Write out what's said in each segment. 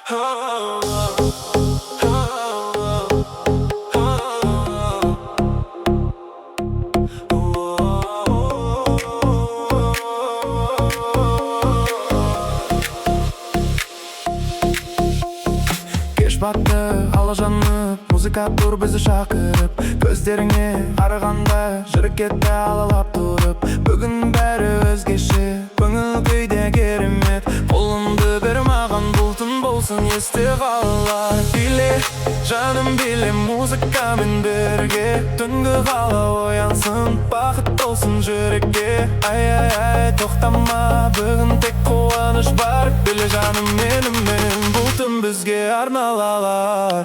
Кеш батты, алажанып, музыка тұр бізді шақырып. Көздеріңе қарағанда жүрекетті алалап тұрып. Бүгін бәрі өзгеше, көңіл күйде керемет. Қолымды бер маған, бұлтын болсын есте қалар. Биле, жаным биле, музыкамен бірге. Түнгі қала оянсын, бақыт толсын жүрекке. Ай-ай-ай, тоқтама, бүгін тек қуаныш бар. Биле жаным менімен, бұлтын бізге арналалар.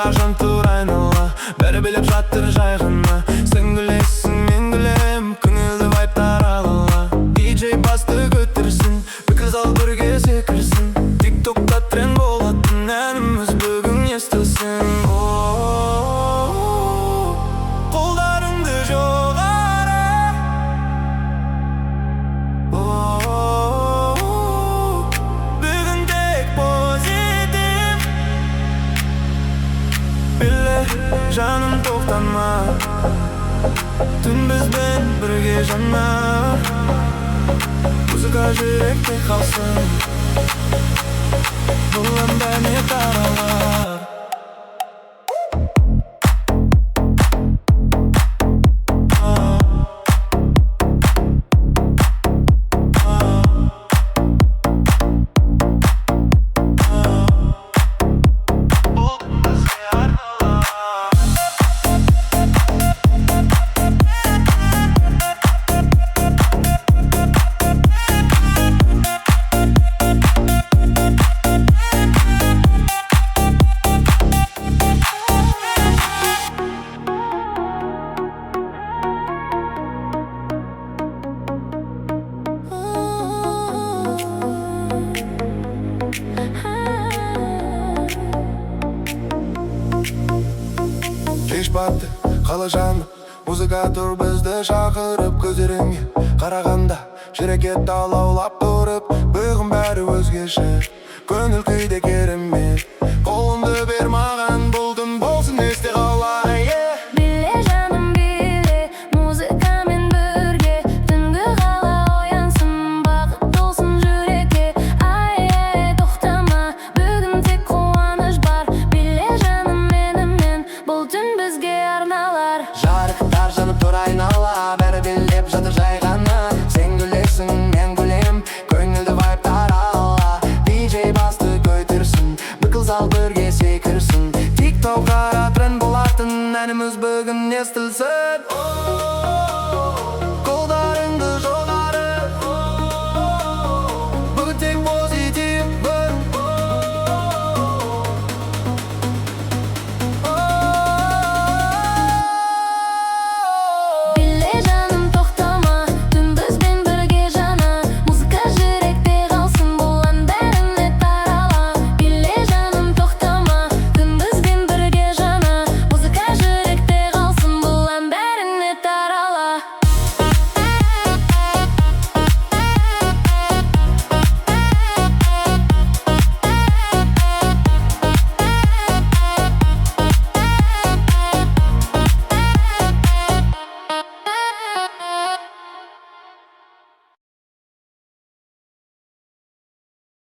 Жан тұр айнала, бәрі біліп жаттыр жай ғана. Сен күлесің, мен күлем, көңілді вайптар алала. DJ басты көтерсін, бүкіл зал бірге секірсін. Тик-токта тренд болатын әніміз бүгін естілсін. Қолдарыңды жоғары, бүгін тек позитив. Биле, жаным тоқтама, түн бізбен бірге жанар. Музыка жүректе қалсын, бұл әнді не таралар. Кеш батты, қала жанып, музыка тұр бізді шақырып. Көздеріңе қарағанда жүрекетті алаулап тұрып. Бүгін бәрі өзгеше, көңіл күйде керемет.